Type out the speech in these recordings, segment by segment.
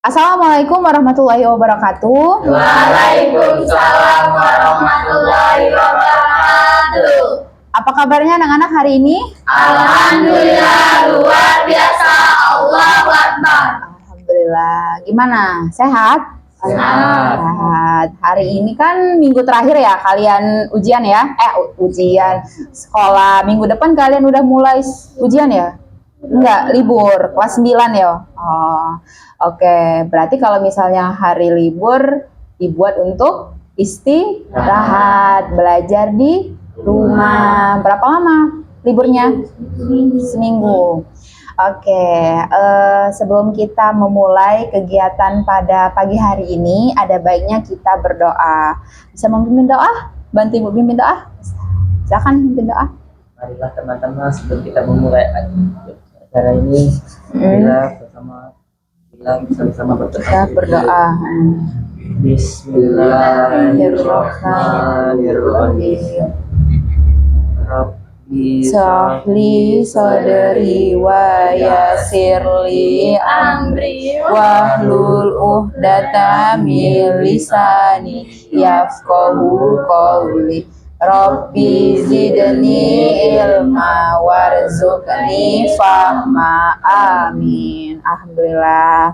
Assalamualaikum warahmatullahi wabarakatuh. Waalaikumsalam warahmatullahi wabarakatuh. Apa kabarnya anak-anak hari ini? Alhamdulillah luar biasa. Allahu Akbar. Alhamdulillah. Gimana? Sehat? Sehat. Hari ini kan minggu terakhir ya kalian ujian ya? Ujian sekolah. Minggu depan kalian udah mulai ujian ya? Enggak, libur. Kelas 9 ya? Oh, oke. Berarti kalau misalnya hari libur dibuat untuk istirahat, belajar di rumah. Berapa lama liburnya? Seminggu. Oke, sebelum kita memulai kegiatan pada pagi hari ini, ada baiknya kita berdoa. Bisa memimpin doa? Bantu Ibu pimpin doa? Silakan pimpin doa. Marilah teman-teman sebelum kita memulai acara ini, kita sama-sama Berdoa. Bismillahirrahmanirrahim. Rabbi Sahli sadri wa yasirli amri wahlul uqdatam min lisani yafqahu qawli. Rabbi zidni ilma warzuqni fahma. Amin. Alhamdulillah.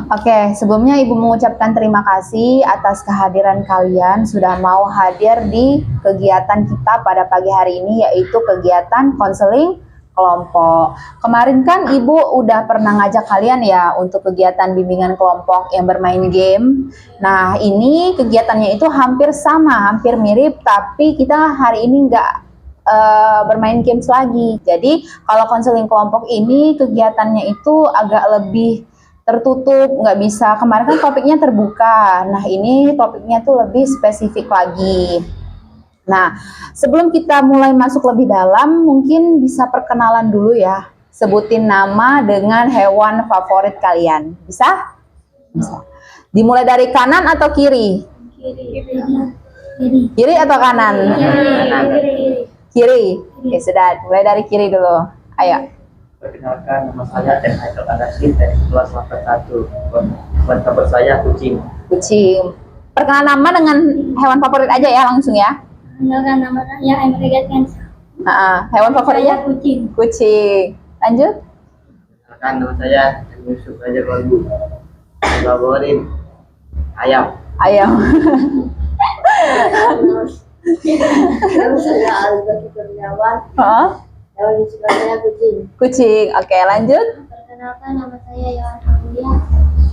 Oke, sebelumnya Ibu mengucapkan terima kasih atas kehadiran kalian sudah mau hadir di kegiatan kita pada pagi hari ini, yaitu kegiatan konseling kelompok. Kemarin kan Ibu udah pernah ngajak kalian ya untuk kegiatan bimbingan kelompok yang bermain game. Nah, ini kegiatannya itu hampir sama, hampir mirip, tapi kita hari ini nggak bermain games lagi. Jadi, kalau konseling kelompok ini kegiatannya itu agak lebih tertutup, nggak bisa. Kemarin kan topiknya terbuka. Nah, ini topiknya tuh lebih spesifik lagi. Nah, sebelum kita mulai masuk lebih dalam, mungkin bisa perkenalan dulu ya. Sebutin nama dengan hewan favorit kalian. Bisa? Bisa. Dimulai dari kanan atau kiri? Kiri atau kanan? Kiri. Ya sudah, mulai dari kiri dulu. Ayo. Perkenalkan, nama saya M. Haikal Anasin dari kelas 81. Hewan favorit saya kucing. Kucing. Perkenalan nama dengan hewan favorit aja ya, langsung ya. Perkenalkan nama saya Emre Gatkens. Hewan favoritnya? Kucing. Kucing. Lanjut. Perkenalkan, nama saya Yusuf Raja Kolbu. Favorit ayam. Ayam. Nama saya Albert Kurniawan. Hewan kesukaan saya kucing. Kucing. Oke, lanjut. Perkenalkan nama saya Yohan Aulia.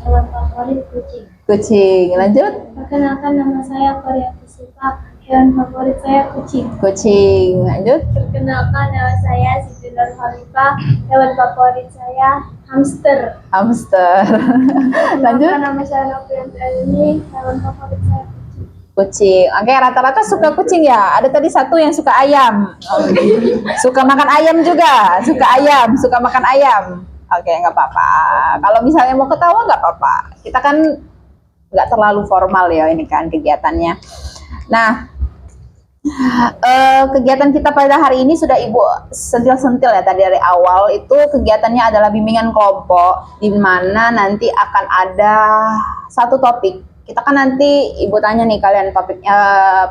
Hewan favorit kucing. Kucing. Lanjut. Perkenalkan nama saya Korea Siva. Hewan favorit saya kucing. Kucing. Lanjut. Perkenalkan nama saya Siti Nur Khalifah. Hewan favorit saya hamster. Hamster. Lanjut. Perkenalkan nama saya Novian Elini. Hewan favorit saya kucing. Kucing. Oke, rata-rata suka kucing ya. Ada tadi satu yang suka ayam. Suka makan ayam juga. Suka ayam. Suka makan ayam. Oke, nggak apa-apa. Kalau misalnya mau ketawa nggak apa-apa. Kita kan nggak terlalu formal ya ini kan kegiatannya. Nah, kegiatan kita pada hari ini sudah Ibu sentil-sentil ya tadi dari awal. Itu kegiatannya adalah bimbingan kelompok, di mana nanti akan ada satu topik. Kita kan nanti Ibu tanya nih kalian topiknya,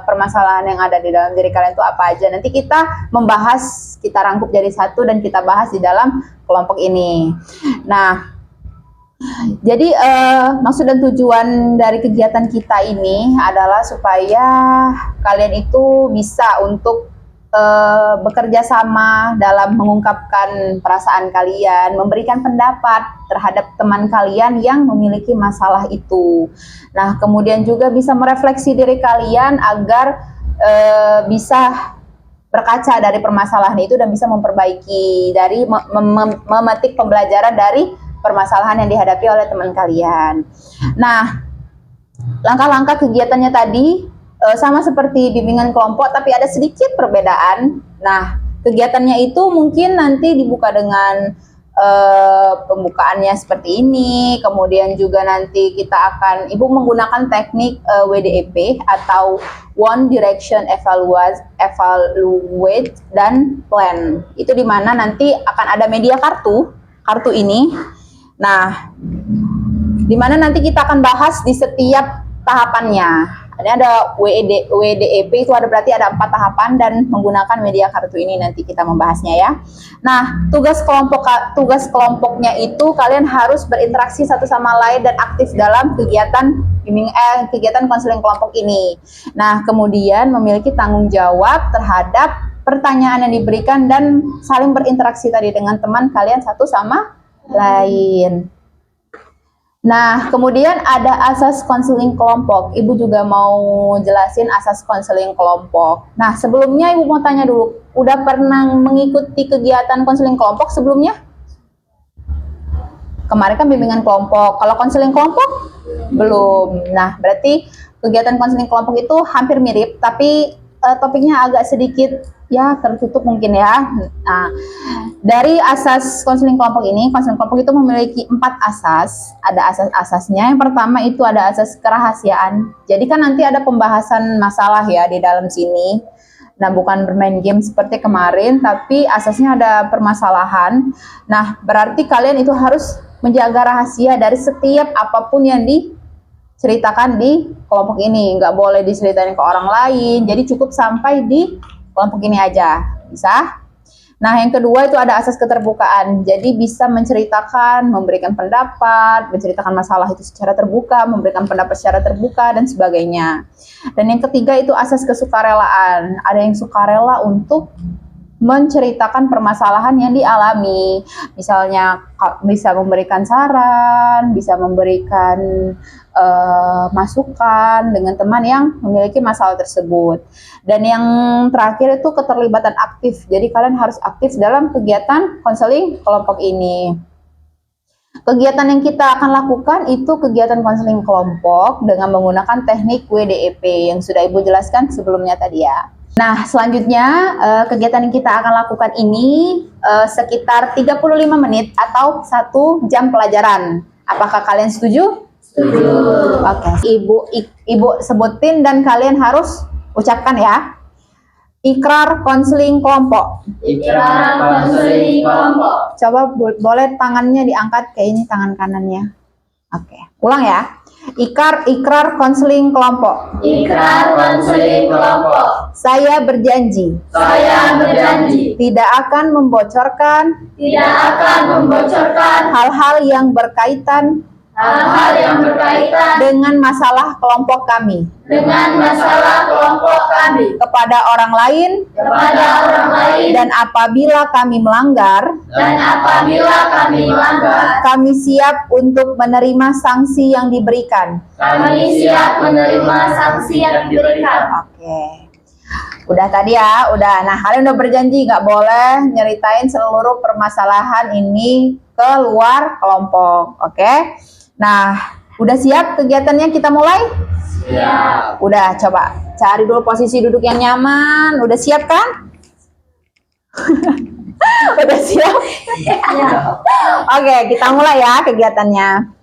permasalahan yang ada di dalam diri kalian itu apa aja. Nanti kita membahas, kita rangkup jadi satu dan kita bahas di dalam kelompok ini. Nah, jadi maksud dan tujuan dari kegiatan kita ini adalah supaya kalian itu bisa untuk bekerja sama dalam mengungkapkan perasaan kalian, memberikan pendapat terhadap teman kalian yang memiliki masalah itu. Nah, kemudian juga bisa merefleksi diri kalian agar bisa berkaca dari permasalahan itu dan bisa memperbaiki dari memetik pembelajaran dari permasalahan yang dihadapi oleh teman kalian. Nah, langkah-langkah kegiatannya tadi sama seperti bimbingan kelompok, tapi ada sedikit perbedaan. Nah, kegiatannya itu mungkin nanti dibuka dengan pembukaannya seperti ini. Kemudian juga nanti kita akan, Ibu menggunakan teknik WDEP atau One Direction Evaluate dan Plan. Itu dimana nanti akan ada media kartu ini Nah, di mana nanti kita akan bahas di setiap tahapannya. Ini ada WDEP itu ada berarti ada 4 tahapan dan menggunakan media kartu ini nanti kita membahasnya ya. Nah, tugas kelompoknya itu kalian harus berinteraksi satu sama lain dan aktif dalam kegiatan konseling kelompok ini. Nah, kemudian memiliki tanggung jawab terhadap pertanyaan yang diberikan dan saling berinteraksi tadi dengan teman kalian satu sama lain. Nah, kemudian ada asas konseling kelompok. Ibu juga mau jelasin asas konseling kelompok. Nah, sebelumnya Ibu mau tanya dulu, udah pernah mengikuti kegiatan konseling kelompok sebelumnya? Kemarin kan bimbingan kelompok. Kalau konseling kelompok? Belum. Nah, berarti kegiatan konseling kelompok itu hampir mirip, tapi topiknya agak sedikit ya tertutup mungkin ya. Nah, dari asas konseling kelompok ini, konseling kelompok itu memiliki 4 asas. Ada asas-asasnya. Yang pertama itu ada asas kerahasiaan. Jadi kan nanti ada pembahasan masalah ya di dalam sini. Nah, bukan bermain game seperti kemarin, tapi asasnya ada permasalahan. Nah, berarti kalian itu harus menjaga rahasia dari setiap apapun yang diceritakan di kelompok ini. Nggak boleh diceritain ke orang lain. Jadi cukup sampai di kelompok ini aja. Bisa? Nah, yang kedua itu ada asas keterbukaan. Jadi bisa menceritakan, memberikan pendapat, menceritakan masalah itu secara terbuka, memberikan pendapat secara terbuka, dan sebagainya. Dan yang ketiga itu asas kesukarelaan. Ada yang sukarela untuk menceritakan permasalahan yang dialami. Misalnya bisa memberikan saran, bisa memberikan masukan dengan teman yang memiliki masalah tersebut. Dan yang terakhir itu keterlibatan aktif. Jadi kalian harus aktif dalam kegiatan konseling kelompok ini. Kegiatan yang kita akan lakukan itu kegiatan konseling kelompok dengan menggunakan teknik WDEP yang sudah Ibu jelaskan sebelumnya tadi ya. Nah, selanjutnya kegiatan yang kita akan lakukan ini sekitar 35 menit atau 1 jam pelajaran. Apakah kalian setuju? Setuju. Oke, Ibu sebutin dan kalian harus ucapkan ya. Ikrar konseling kelompok. Ikrar konseling kelompok. Coba boleh tangannya diangkat kayak ini tangan kanannya. Oke, ulang ya. Ikrar konseling kelompok. Ikrar konseling kelompok. Saya berjanji Saya berjanji tidak akan membocorkan tidak akan membocorkan hal-hal yang berkaitan hal-hal yang berkaitan dengan masalah kelompok kami dengan masalah kelompok kami kepada orang lain, kepada orang lain, dan apabila kami melanggar, dan apabila kami melanggar, kami siap untuk menerima sanksi yang diberikan. kami siap menerima sanksi yang diberikan. Oke. Udah tadi ya, udah. Nah, kalian udah berjanji nggak boleh nyeritain seluruh permasalahan ini ke luar kelompok. Oke. Nah, udah siap kegiatannya, kita mulai? Siap. Udah, coba cari dulu posisi duduk yang nyaman. Udah siap kan? Udah siap? Oke, kita mulai ya kegiatannya.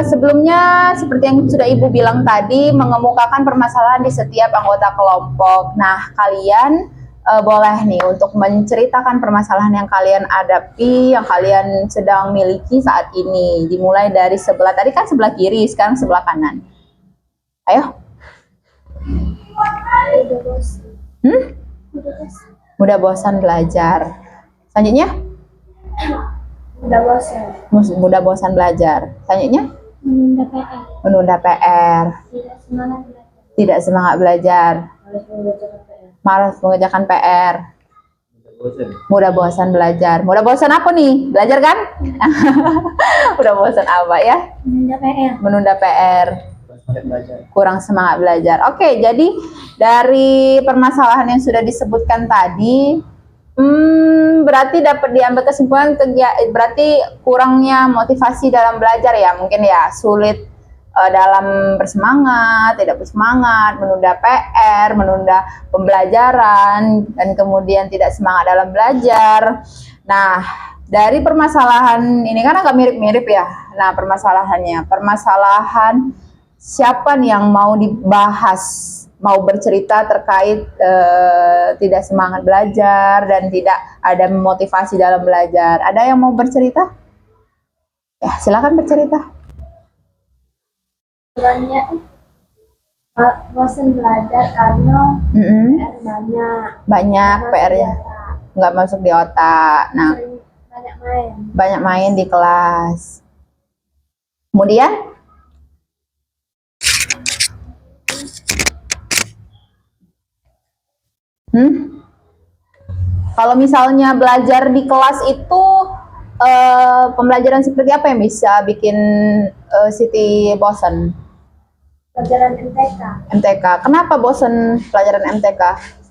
Sebelumnya seperti yang sudah Ibu bilang tadi, mengemukakan permasalahan di setiap anggota kelompok. Nah, kalian boleh nih untuk menceritakan permasalahan yang kalian hadapi, yang kalian sedang miliki saat ini. Dimulai dari sebelah, tadi kan sebelah kiri, sekarang sebelah kanan. Ayo. Mudah bosan belajar. Selanjutnya? Udah bosan. Mudah bosan belajar. Selanjutnya? Menunda PR. Menunda PR. Tidak semangat belajar. Tidak semangat belajar. Malas mengerjakan PR. Mudah bosan belajar. Mudah bosan apa nih? Belajar kan? Mudah bosan apa ya? Menunda PR. Menunda PR. Kurang semangat belajar. Oke, jadi dari permasalahan yang sudah disebutkan tadi, berarti dapat diambil kesimpulan berarti kurangnya motivasi dalam belajar ya, mungkin ya, sulit dalam bersemangat, tidak bersemangat, menunda PR, menunda pembelajaran, dan kemudian tidak semangat dalam belajar. Nah, dari permasalahan ini kan agak mirip-mirip ya. Nah, permasalahan siapa nih yang mau dibahas, mau bercerita terkait tidak semangat belajar dan tidak ada motivasi dalam belajar? Ada yang mau bercerita? silakan bercerita. Sebenarnya bosan belajar karena PR banyak. Banyak PR-nya, nggak masuk di otak. Nah, Sering banyak main. banyak main di kelas. Kemudian, kalau misalnya belajar di kelas itu pembelajaran seperti apa yang bisa bikin Siti bosan? Pelajaran MTK MTK. Kenapa bosan pelajaran MTK?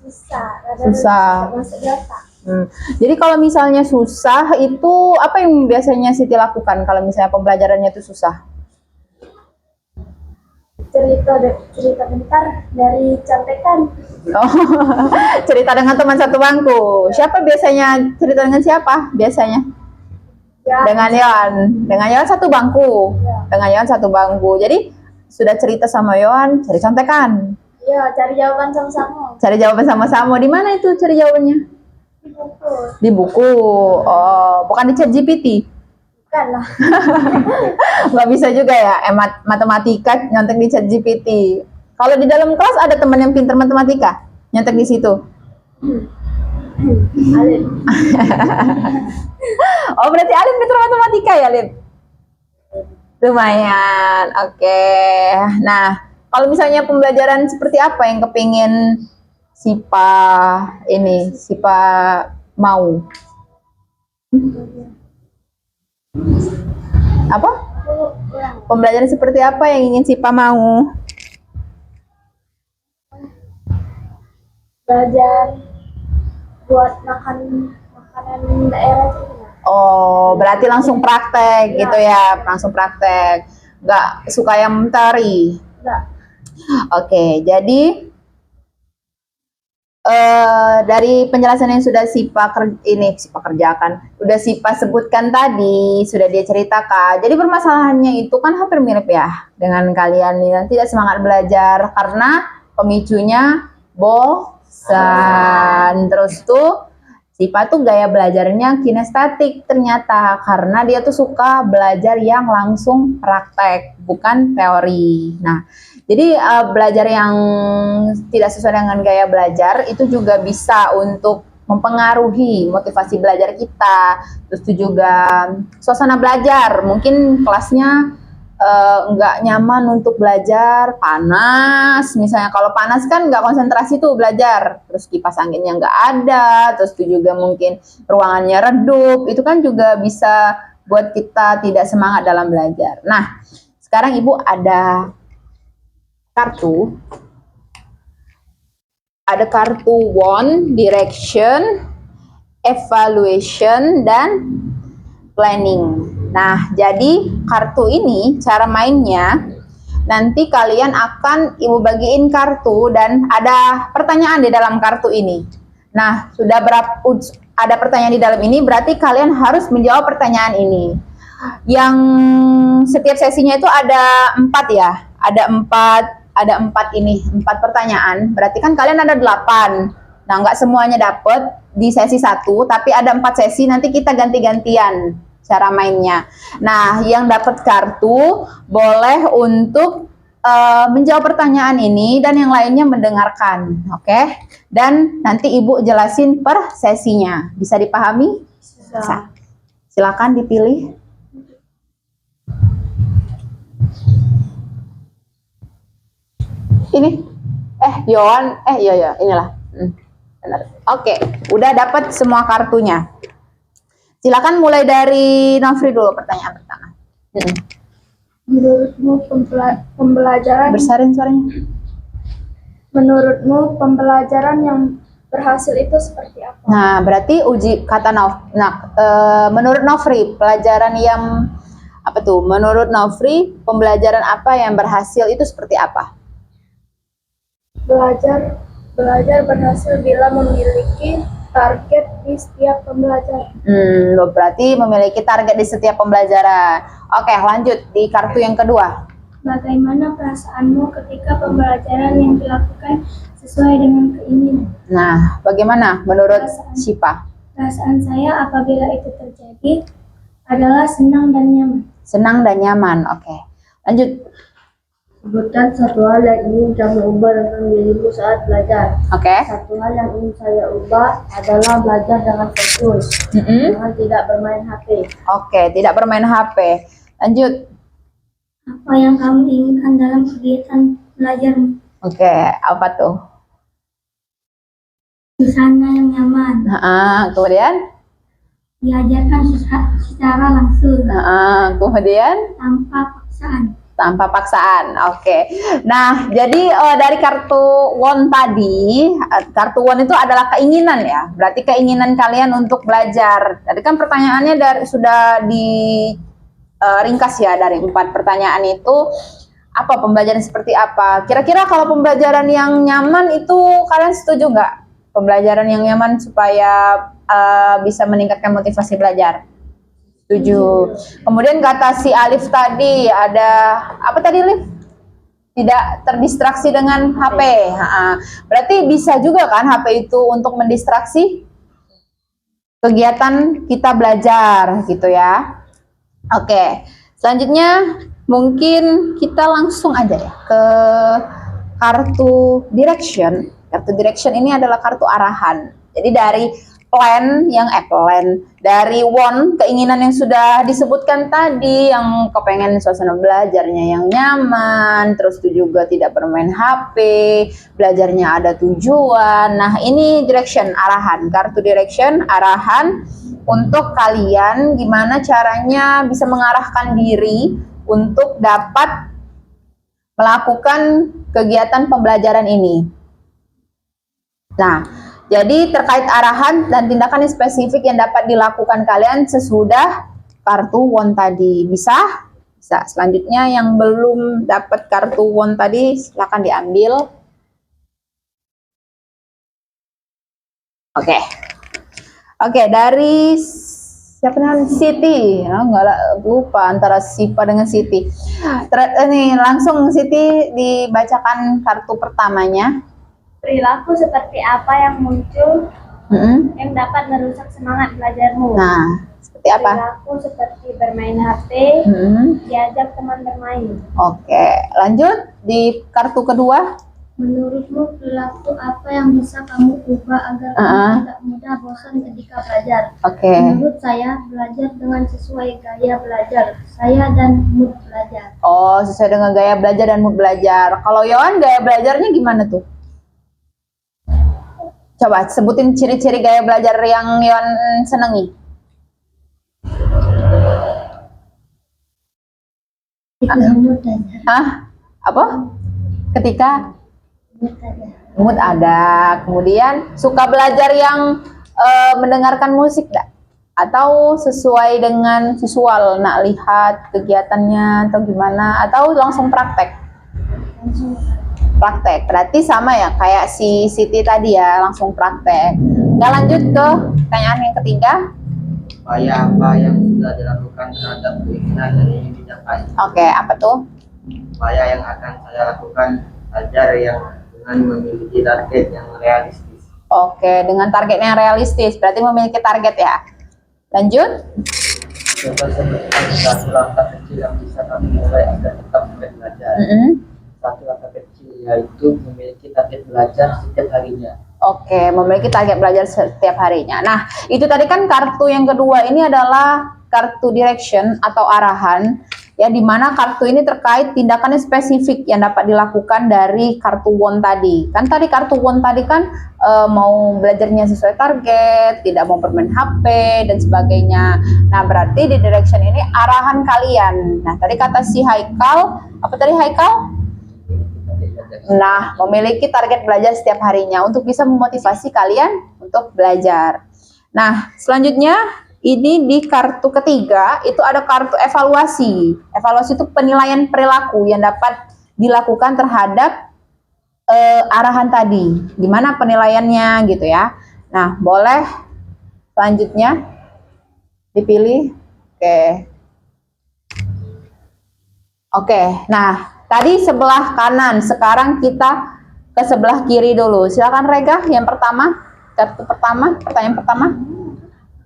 susah. Susah. Masuk di otak. Jadi kalau misalnya susah itu apa yang biasanya Siti lakukan kalau misalnya pembelajarannya itu susah? Cerita bentar dari contekan. Oh, cerita dengan teman satu bangku. Siapa biasanya cerita dengan siapa? Biasanya Ya, dengan Yohan. Dengan Yohan satu bangku. Ya. Dengan Yohan satu bangku. Jadi sudah cerita sama Yohan, cari contekan. Iya, cari jawaban sama-sama Cari jawaban sama-sama. Di mana itu cari jawabannya? di buku. Di buku. Oh, bukan di ChatGPT. Bukan lah. Nggak bisa juga ya, matematika nyontek di ChatGPT. Kalau di dalam kelas ada teman yang pintar matematika, nyontek di situ. Alin. Oh, berarti Alin pintar matematika ya, Lin? Lumayan, oke. Nah, kalau misalnya pembelajaran seperti apa yang kepingin Sipa mau? Apa? Pembelajaran seperti apa yang ingin Sipa mau? Belajar buat makanan daerah itu gimana? Oh, berarti langsung praktek gitu ya, langsung praktek. Nggak suka yang mentari. Enggak. Oke, jadi dari penjelasan yang sudah Sipa kerjakan, sudah Sipa sebutkan tadi, sudah dia ceritakan. Jadi permasalahannya itu kan hampir mirip ya dengan kalian nih, tidak semangat belajar karena pemicunya bosan. Terus tuh Sipa tuh gaya belajarnya kinestetik ternyata karena dia tuh suka belajar yang langsung praktek, bukan teori. Nah, jadi belajar yang tidak sesuai dengan gaya belajar itu juga bisa untuk mempengaruhi motivasi belajar kita. Terus itu juga suasana belajar, mungkin kelasnya nggak nyaman untuk belajar, panas. Misalnya kalau panas kan nggak konsentrasi tuh belajar. Terus kipas anginnya nggak ada. Terus itu juga mungkin ruangannya redup. Itu kan juga bisa buat kita tidak semangat dalam belajar. Nah, sekarang Ibu ada kartu, one, direction, evaluation, dan planning. Nah, jadi kartu ini cara mainnya nanti kalian akan Ibu bagiin kartu dan ada pertanyaan di dalam kartu ini. Nah, sudah ada pertanyaan di dalam ini berarti kalian harus menjawab pertanyaan ini. Yang setiap sesinya itu ada 4 ya, ada 4 pertanyaan, berarti kan kalian ada 8. Nah, nggak semuanya dapet di sesi 1, tapi ada 4 sesi, nanti kita ganti-gantian cara mainnya. Nah, yang dapat kartu boleh untuk menjawab pertanyaan ini dan yang lainnya mendengarkan, oke? Dan nanti Ibu jelasin per sesinya, bisa dipahami? Bisa. Silakan dipilih. Ini Yohan, iya inilah. Benar. Oke, udah dapat semua kartunya. Silakan mulai dari Nofri dulu pertanyaan pertama. Menurutmu pembelajaran Bersaring suaranya. Menurutmu pembelajaran yang berhasil itu seperti apa? Nah, berarti uji kata menurut Nofri pelajaran yang apa tuh? Menurut Nofri pembelajaran apa yang berhasil itu seperti apa? Belajar berhasil bila memiliki target di setiap pembelajaran. Berarti memiliki target di setiap pembelajaran. Oke, lanjut di kartu yang kedua. Bagaimana perasaanmu ketika pembelajaran yang dilakukan sesuai dengan keinginan? Nah, bagaimana menurut Sipa? Perasaan saya apabila itu terjadi adalah senang dan nyaman. senang dan nyaman. Oke, lanjut. Sebutkan satu hal yang ingin kamu ubah dalam dirimu saat belajar. Oke. Satu hal yang ingin saya ubah adalah belajar dengan fokus, dengan tidak bermain HP. Oke, tidak bermain HP. Lanjut. Apa yang kamu inginkan dalam kegiatan belajarmu? Oke, apa tuh? Suasana yang nyaman, Kemudian? diajarkan secara langsung, Kemudian? tanpa paksaan. Tanpa paksaan. Oke. Nah, jadi dari kartu won tadi, kartu won itu adalah keinginan ya. Berarti keinginan kalian untuk belajar. Tadi kan pertanyaannya sudah di ringkas ya, dari 4 pertanyaan itu apa pembelajaran seperti apa. Kira-kira kalau pembelajaran yang nyaman itu kalian setuju nggak? Pembelajaran yang nyaman supaya bisa meningkatkan motivasi belajar. Setuju. Kemudian kata si Alif tadi ada apa tadi, Alif? Tidak terdistraksi dengan HP. Berarti bisa juga kan HP itu untuk mendistraksi kegiatan kita belajar gitu ya. Oke. Selanjutnya mungkin kita langsung aja ya ke kartu direction. Kartu direction ini adalah kartu arahan. Jadi dari dari won, keinginan yang sudah disebutkan tadi, yang kepengen suasana belajarnya yang nyaman, terus itu juga tidak bermain HP, belajarnya ada tujuan. Nah, ini direction, arahan, kartu direction, arahan untuk kalian gimana caranya bisa mengarahkan diri untuk dapat melakukan kegiatan pembelajaran ini. Nah, jadi terkait arahan dan tindakan yang spesifik yang dapat dilakukan kalian sesudah kartu won tadi. Bisa? Bisa. Selanjutnya yang belum dapat kartu won tadi silakan diambil. Oke. Oke, dari siapa namanya? Siti. Enggak lupa antara Sipa dengan Siti. Ini langsung Siti dibacakan kartu pertamanya. Perilaku seperti apa yang muncul yang dapat merusak semangat belajarmu? Nah, seperti apa? Perilaku seperti bermain HP, diajak teman bermain. Oke, lanjut di kartu kedua. Menurutmu perilaku apa yang bisa kamu ubah agar kamu tidak mudah bosan ketika belajar? Oke. Menurut saya, belajar dengan sesuai gaya belajar saya dan mood belajar. Oh, sesuai dengan gaya belajar dan mood belajar. Kalau Yohan, gaya belajarnya gimana tuh? Coba sebutin ciri-ciri gaya belajar yang Yohan senangi. Mood belajar. Apa? Ketika Mood belajar. mood ada. Kemudian suka belajar yang mendengarkan musik gak? Atau sesuai dengan visual, nak lihat kegiatannya atau gimana? Atau langsung praktek? Praktek, berarti sama ya kayak si Siti tadi ya, langsung praktek. Kita lanjut ke pertanyaan yang ketiga. Upaya apa yang sudah dilakukan terhadap keinginan dan ingin dicapai? Oke, apa tuh? Upaya yang akan saya lakukan belajar yang dengan memiliki target yang realistis. Oke, dengan target yang realistis, berarti memiliki target ya. Lanjut. Coba sebutkan satu langkah kecil yang bisa kami mulai agar tetap belajar. Satu langkah kecil yaitu memiliki target belajar setiap harinya. Oke, memiliki target belajar setiap harinya. Nah, itu tadi kan kartu yang kedua ini adalah kartu direction atau arahan, ya, di mana kartu ini terkait tindakan yang spesifik yang dapat dilakukan dari kartu won tadi. Kan tadi kartu won tadi kan mau belajarnya sesuai target, tidak mau bermain HP dan sebagainya. Nah, berarti di direction ini arahan kalian. Nah, tadi kata si Haikal, apa tadi Haikal? Nah, memiliki target belajar setiap harinya untuk bisa memotivasi kalian untuk belajar. Nah, selanjutnya ini di kartu ketiga itu ada kartu evaluasi. Evaluasi itu penilaian perilaku yang dapat dilakukan terhadap arahan tadi. Gimana penilaiannya gitu ya. Nah, boleh selanjutnya dipilih. Oke, nah tadi sebelah kanan, sekarang kita ke sebelah kiri dulu. Silakan Rega, yang pertama, kartu pertama, pertanyaan pertama.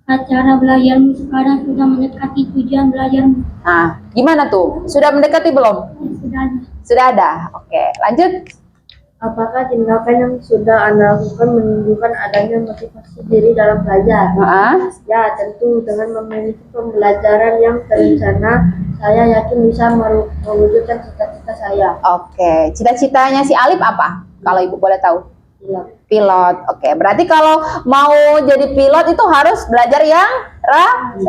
Cara belajarmu sekarang sudah mendekati tujuan belajarmu. Nah, gimana tuh? Sudah mendekati belum? Sudah ada. Sudah ada. Oke, lanjut. Apakah tindakan yang sudah Anda lakukan menunjukkan adanya motivasi diri dalam belajar? Ya, tentu dengan memiliki pembelajaran yang terencana, saya yakin bisa mewujudkan cita-cita saya. Oke, cita-citanya si Alif apa? Kalau Ibu boleh tahu. Pilot. Pilot. Oke, berarti kalau mau jadi pilot itu harus belajar yang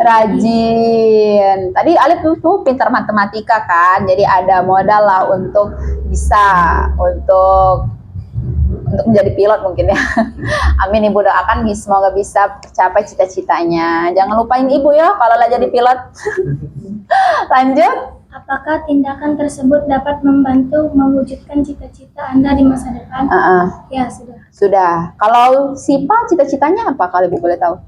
rajin. Tadi Alif tuh pintar matematika kan, jadi ada modal lah untuk bisa untuk menjadi pilot mungkin ya. Amin, Ibu doakan semoga bisa tercapai cita-citanya. Jangan lupain Ibu ya kalau lah jadi pilot. Lanjut. Apakah tindakan tersebut dapat membantu mewujudkan cita-cita Anda di masa depan? Ya, sudah. Sudah. Kalau Sipa cita-citanya apa kalau Ibu boleh tahu?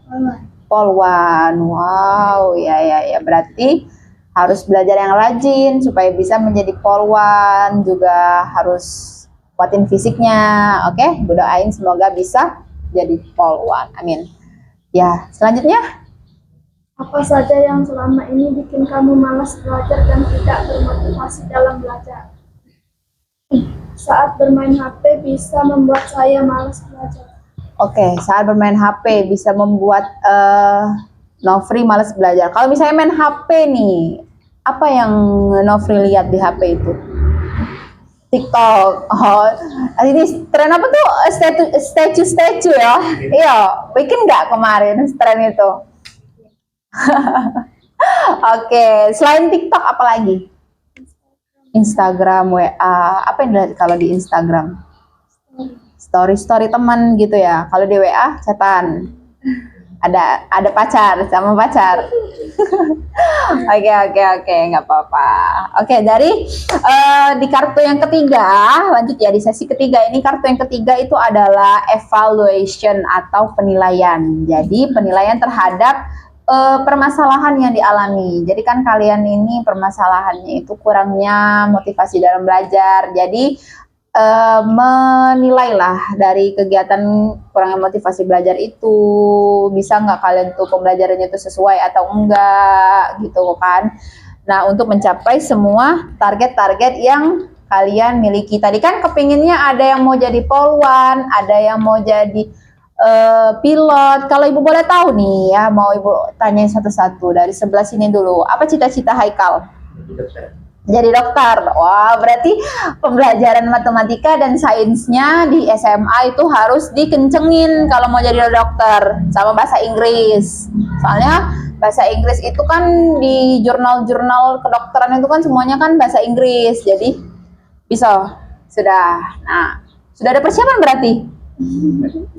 Polwan. Wow, ya. Berarti harus belajar yang rajin supaya bisa menjadi polwan, juga harus kuatin fisiknya. Oke, Ibu doain semoga bisa jadi polwan. Amin. Ya, selanjutnya. Apa saja yang selama ini bikin kamu malas belajar dan tidak bermotivasi dalam belajar? Saat bermain HP bisa membuat saya malas belajar. Oke, saat bermain HP bisa membuat Nofri malas belajar. Kalau misalnya main HP nih, apa yang Nofri lihat di HP itu? TikTok. Oh, ini tren apa tuh? Statue ya? Iya, bikin nggak kemarin tren itu? Oke, selain TikTok apa lagi? Instagram, WA. Apa yang dilihat kalau di Instagram? Story teman gitu ya. Kalau di WA chatan. Ada pacar sama pacar. Oke, nggak apa-apa. Oke, dari di kartu yang ketiga, lanjut ya di sesi ketiga ini, kartu yang ketiga itu adalah evaluation atau penilaian. Jadi penilaian terhadap permasalahan yang dialami. Jadi kan kalian ini permasalahannya itu kurangnya motivasi dalam belajar. Jadi menilailah dari kegiatan kurangnya motivasi belajar itu, bisa nggak kalian tuh pembelajarannya itu sesuai atau enggak gitu kan. Nah, untuk mencapai semua target-target yang kalian miliki. Tadi kan kepinginnya ada yang mau jadi polwan, ada yang mau jadi pilot. Kalau Ibu boleh tahu nih ya, mau Ibu tanyain satu-satu dari sebelah sini dulu. Apa cita-cita Haikal? Jadi dokter. Wah, berarti pembelajaran matematika dan sainsnya di SMA itu harus dikencengin kalau mau jadi dokter, sama bahasa Inggris. Soalnya bahasa Inggris itu kan di jurnal-jurnal kedokteran itu kan semuanya kan bahasa Inggris. Jadi bisa. Sudah. Nah, sudah ada persiapan berarti?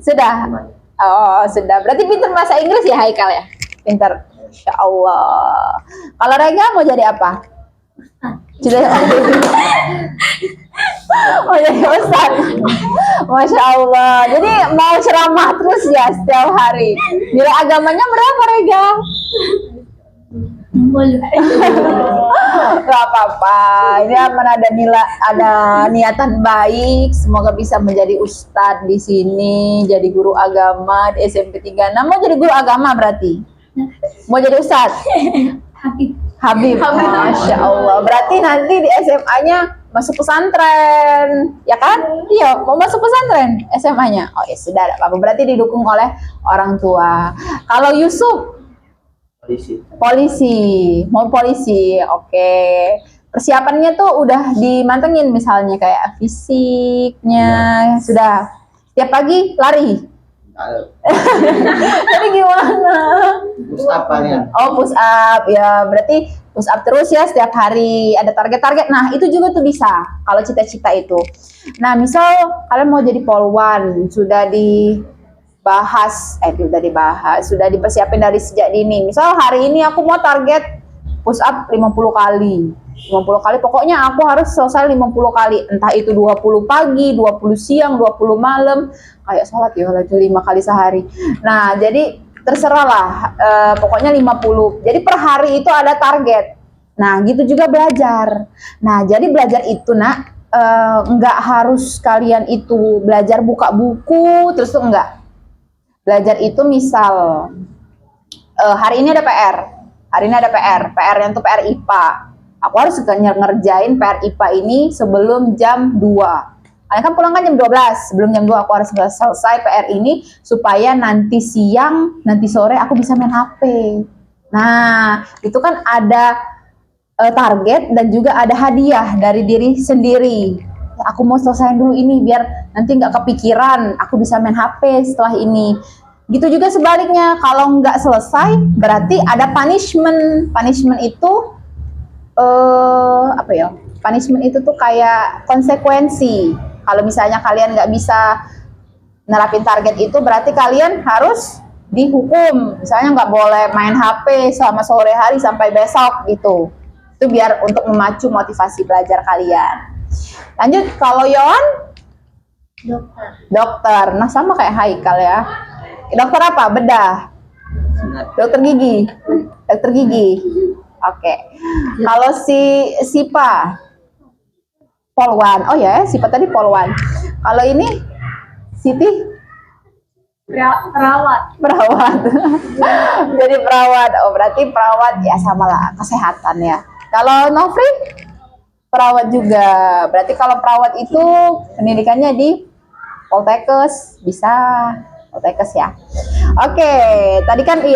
Sudah. Oh, sudah. Berarti pintar bahasa Inggris ya Haikal ya? Pintar. Insya Allah. Kalau Rega mau jadi apa? Sudah. Oh, jadi Ustaz. Masya Allah. Jadi mau ceramah terus ya setiap hari. Nilai agamanya berapa Rega? Gak apa-apa. Ini ada nilai, ada niatan baik. Semoga bisa menjadi ustadz di sini, jadi guru agama di SMP 36. Mau jadi guru agama berarti? Mau jadi ustadz? Habib. Masya Allah. Berarti nanti di SMA-nya masuk pesantren, ya kan? Iya, mau masuk pesantren SMA-nya. Oh ya sudah, apa berarti didukung oleh orang tua. Kalau Yusuf? Polisi, mau polisi, oke. Persiapannya tuh udah dimantengin, misalnya kayak fisiknya, sudah. Tiap pagi lari. Jadi gimana? Push up paling. Oh, push up ya, berarti push up terus ya setiap hari. Ada target-target. Nah, itu juga tuh bisa kalau cita-cita itu. Nah, misal kalian mau jadi polwan, sudah sudah dipersiapin dari sejak dini. Misal hari ini aku mau target push up 50 kali. 50 kali, pokoknya aku harus selesai 50 kali. Entah itu 20 pagi, 20 siang, 20 malam. Kayak sholat ya, 5 kali sehari. Nah, jadi terserah lah. Pokoknya 50. Jadi per hari itu ada target. Nah, gitu juga belajar. Nah, jadi belajar itu nggak harus kalian itu belajar buka buku, terus tuh enggak. Belajar itu misal hari ini ada PR. Hari ini ada PR. PR yang tuh PR IPA. Aku harus ngerjain PR IPA ini sebelum jam 2. Kalian kan pulang kan jam 12. Sebelum jam 2 aku harus selesai PR ini supaya nanti siang, nanti sore aku bisa main HP. Nah, itu kan ada target dan juga ada hadiah dari diri sendiri. Aku mau selesaiin dulu ini biar nanti nggak kepikiran, aku bisa main HP setelah ini. Gitu juga sebaliknya, kalau nggak selesai berarti ada punishment. Punishment itu apa ya? Punishment itu tuh kayak konsekuensi. Kalau misalnya kalian nggak bisa nerapin target itu, berarti kalian harus dihukum. Misalnya nggak boleh main HP selama sore hari sampai besok gitu. Itu biar untuk memacu motivasi belajar kalian. Lanjut, kalau Yohan? Dokter. Dokter. Nah, sama kayak Haikal ya. Dokter apa? Bedah. Dokter gigi. Dokter gigi. Oke. Kalau si Sipa? Polwan. Oh ya, Sipa tadi Polwan. Kalau ini Siti? Perawat. Perawat. Jadi perawat. Oh, berarti perawat ya sama lah, kesehatan ya. Kalau Nofri? Perawat juga. Berarti kalau perawat itu pendidikannya di Poltekkes, bisa Poltekkes ya. Oke, tadi kan di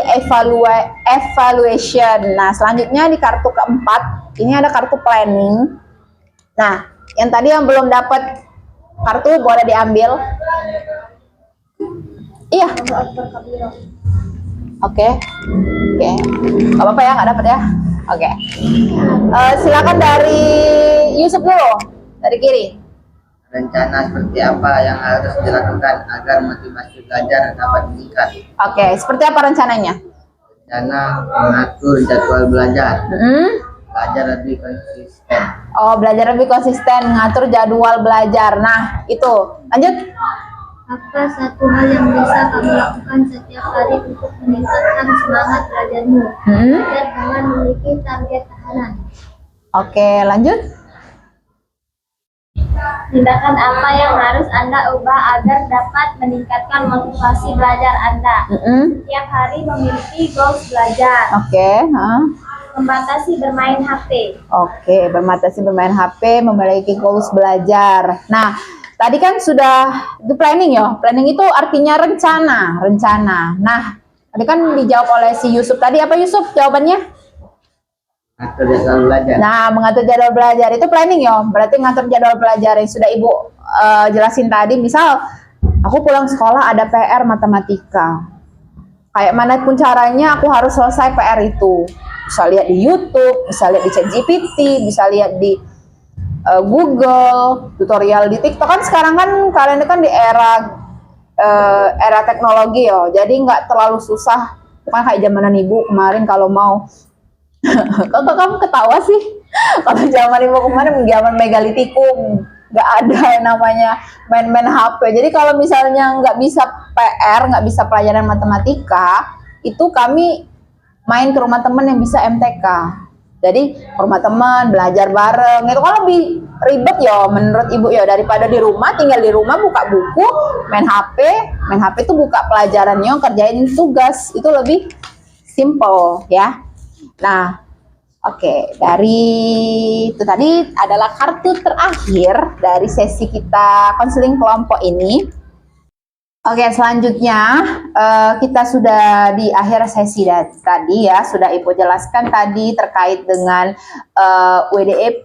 evaluation. Nah, selanjutnya di kartu keempat, ini ada kartu planning. Nah, yang tadi yang belum dapat kartu boleh diambil. Iya. Oke. Gak apa-apa ya, nggak dapat ya. Oke. Silakan dari Yusuf dulu, dari kiri. Rencana seperti apa yang harus dilakukan agar motivasi belajar dapat meningkat? Oke, seperti apa rencananya? Rencana mengatur jadwal belajar, belajar lebih konsisten. Oh, belajar lebih konsisten, ngatur jadwal belajar. Nah, itu. Lanjut. Apa satu hal yang bisa kamu lakukan setiap hari untuk meningkatkan semangat belajarmu agar dengan memiliki target tahanan? Oke, lanjut. Tindakan apa yang harus Anda ubah agar dapat meningkatkan motivasi belajar Anda? Setiap hari memiliki goals belajar. Oke. Membatasi bermain HP. Oke, membatasi bermain HP, memiliki goals belajar. Nah, tadi kan sudah itu planning ya. Planning itu artinya rencana. Nah, tadi kan dijawab oleh si Yusuf. Tadi apa Yusuf jawabannya? Mengatur jadwal belajar. Nah, mengatur jadwal belajar itu planning ya. Berarti ngatur jadwal belajar yang sudah Ibu jelasin tadi. Misal, aku pulang sekolah ada PR matematika. Kayak mana pun caranya aku harus selesai PR itu. Bisa lihat di YouTube, bisa lihat di ChatGPT, bisa lihat di Google, tutorial di TikTok. Kan sekarang kan kalian kan di era teknologi ya. Jadi nggak terlalu susah. Bukan kayak zamanan Ibu kemarin kalau mau. Kok kamu ketawa sih? Kalau zaman Ibu kemarin zaman megalitikum, nggak ada yang namanya main-main HP. Jadi kalau misalnya nggak bisa PR, nggak bisa pelajaran matematika, itu kami main ke rumah teman yang bisa MTK. Jadi ke rumah teman, belajar bareng. Itu kan lebih ribet ya menurut Ibu ya, daripada di rumah, tinggal di rumah buka buku, main HP itu buka pelajarannya, kerjain tugas. Itu lebih simple ya. Nah, oke, dari itu tadi adalah kartu terakhir dari sesi kita konseling kelompok ini. Oke, selanjutnya kita sudah di akhir sesi tadi ya, sudah Ibu jelaskan tadi terkait dengan WDEP,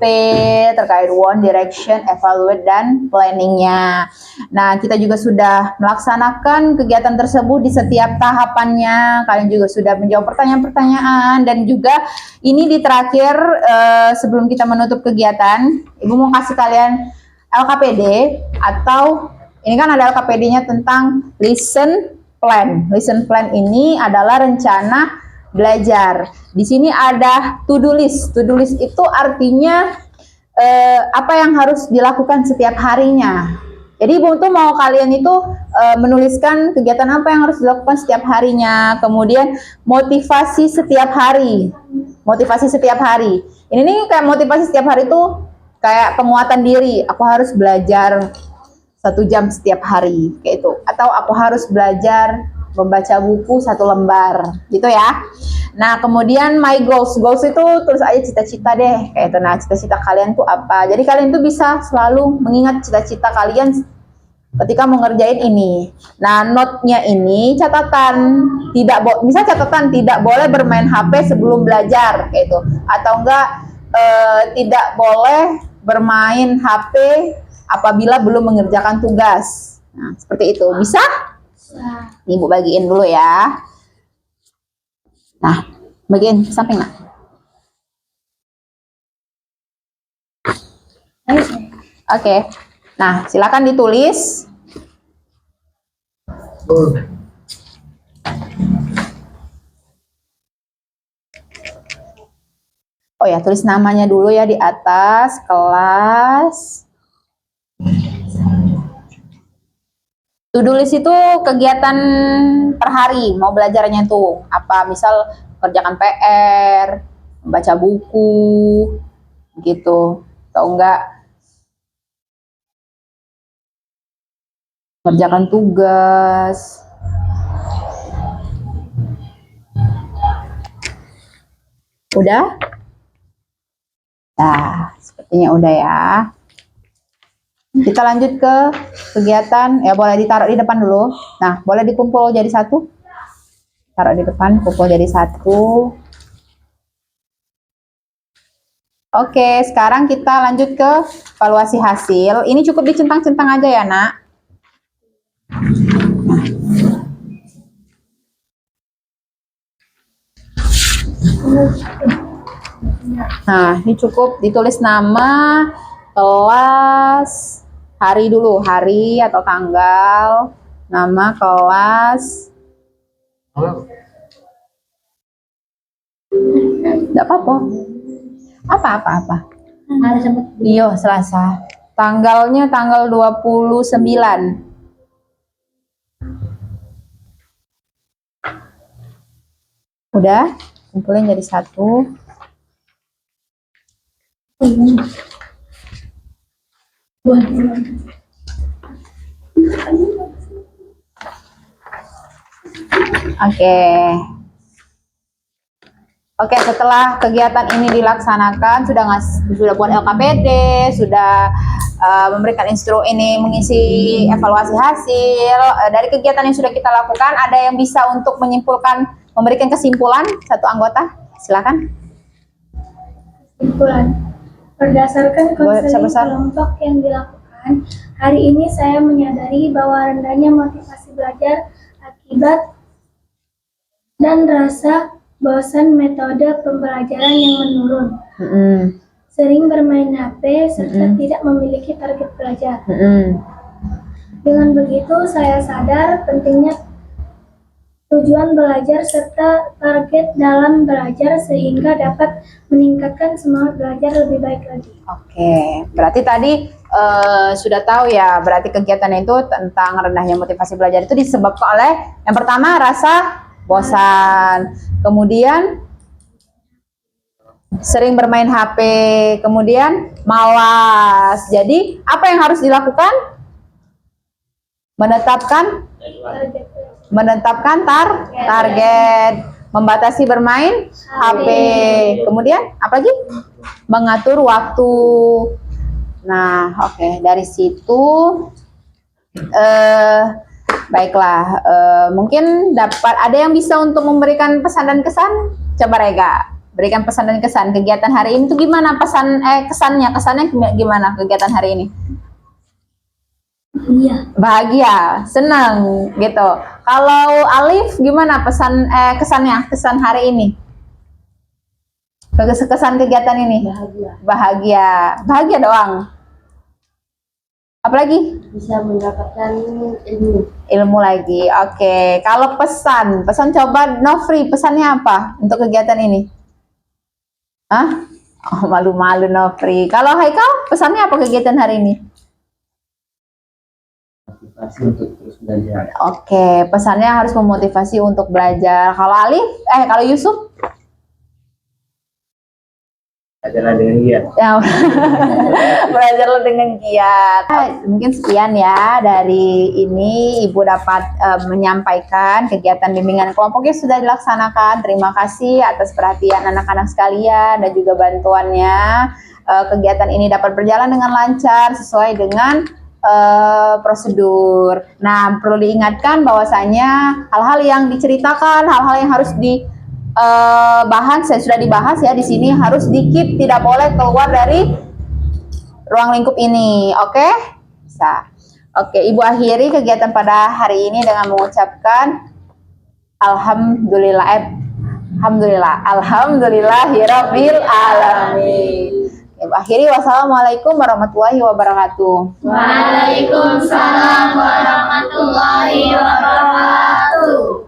terkait One Direction, Evaluate, dan planningnya. Nah, kita juga sudah melaksanakan kegiatan tersebut di setiap tahapannya. Kalian juga sudah menjawab pertanyaan-pertanyaan, dan juga ini di terakhir sebelum kita menutup kegiatan, Ibu mau kasih kalian LKPD atau ini kan ada LKPD-nya tentang lesson plan. Lesson plan ini adalah rencana belajar. Di sini ada to-do list. To-do list itu artinya apa yang harus dilakukan setiap harinya. Jadi Ibu tuh mau kalian itu menuliskan kegiatan apa yang harus dilakukan setiap harinya. Kemudian motivasi setiap hari. Motivasi setiap hari. Ini nih kayak motivasi setiap hari tuh kayak penguatan diri. Aku harus belajar 1 jam setiap hari kayak itu, atau aku harus belajar membaca buku 1 lembar, gitu ya. Nah, kemudian my goals. Goals itu tulis aja cita-cita deh, kayak itu. Nah, cita-cita kalian tuh apa? Jadi kalian tuh bisa selalu mengingat cita-cita kalian ketika mau ngerjain ini. Nah, note-nya ini catatan, misal catatan tidak boleh bermain HP sebelum belajar, kayak itu. Atau enggak tidak boleh bermain HP apabila belum mengerjakan tugas. Nah, seperti itu. Bisa? Ibu bagiin dulu ya. Nah, bagian samping nak. Oke. Nah, silakan ditulis. Oh ya, tulis namanya dulu ya di atas, kelas. To-do list itu kegiatan per hari, mau belajarnya tuh apa, misal kerjakan PR, baca buku, gitu, atau enggak kerjakan tugas. Udah? Nah, sepertinya udah ya. Kita lanjut ke kegiatan, ya boleh ditaruh di depan dulu. Nah, boleh dikumpul jadi satu. Taruh di depan, kumpul jadi satu. Oke, sekarang kita lanjut ke evaluasi hasil. Ini cukup dicentang-centang aja ya, nak. Nah, ini cukup ditulis nama, kelas, hari dulu, hari atau tanggal, nama, kelas. Tidak apa-apa. Apa. Iya, Selasa. Tanggalnya tanggal 29. Udah, kumpulin jadi satu. Oke, setelah kegiatan ini dilaksanakan, sudah buat LKPD, sudah memberikan mengisi evaluasi hasil. Dari kegiatan yang sudah kita lakukan, ada yang bisa untuk memberikan kesimpulan satu anggota? Silakan. Kesimpulan. Berdasarkan konseling kelompok yang dilakukan, hari ini saya menyadari bahwa rendahnya motivasi belajar akibat dan rasa bosan metode pembelajaran yang menurun. Sering bermain HP serta tidak memiliki target belajar. Dengan begitu, saya sadar pentingnya tujuan belajar serta target dalam belajar sehingga dapat meningkatkan semangat belajar lebih baik lagi. Oke, berarti tadi sudah tahu ya, berarti kegiatan itu tentang rendahnya motivasi belajar itu disebabkan oleh yang pertama rasa bosan, kemudian sering bermain HP, kemudian malas. Jadi apa yang harus dilakukan? Menetapkan target, membatasi bermain HP, kemudian apa lagi? Mengatur waktu. Nah, oke, dari situ baiklah, mungkin ada yang bisa untuk memberikan pesan dan kesan. Coba Rega, berikan pesan dan kesan kegiatan hari ini tuh gimana, kesannya gimana kegiatan hari ini? Bahagia, senang gitu. Kalau Alif gimana kesan hari ini? Kesan kegiatan ini? Bahagia doang. Apalagi? Bisa mendapatkan Ilmu lagi. Oke. Kalau pesan coba Nofri, pesannya apa untuk kegiatan ini? Hah? Oh, malu-malu Nofri. Kalau Haikal, pesannya apa kegiatan hari ini? Motivasi untuk terus belajar. Oke, pesannya harus memotivasi untuk belajar. Kalau Alif, kalau Yusuf? Belajarlah dengan giat. Ya, belajarlah dengan giat. Mungkin sekian ya dari ini Ibu dapat menyampaikan kegiatan bimbingan kelompoknya sudah dilaksanakan. Terima kasih atas perhatian anak-anak sekalian dan juga bantuannya. Kegiatan ini dapat berjalan dengan lancar sesuai dengan prosedur. Nah, perlu diingatkan bahwasanya hal-hal yang diceritakan, hal-hal yang harus saya sudah dibahas ya di sini harus di-keep, tidak boleh keluar dari ruang lingkup ini. Oke? Bisa. Oke, Ibu akhiri kegiatan pada hari ini dengan mengucapkan alhamdulillahirabbil alamin. Ibu akhiri, wassalamualaikum warahmatullahi wabarakatuh. Waalaikumsalam warahmatullahi wabarakatuh.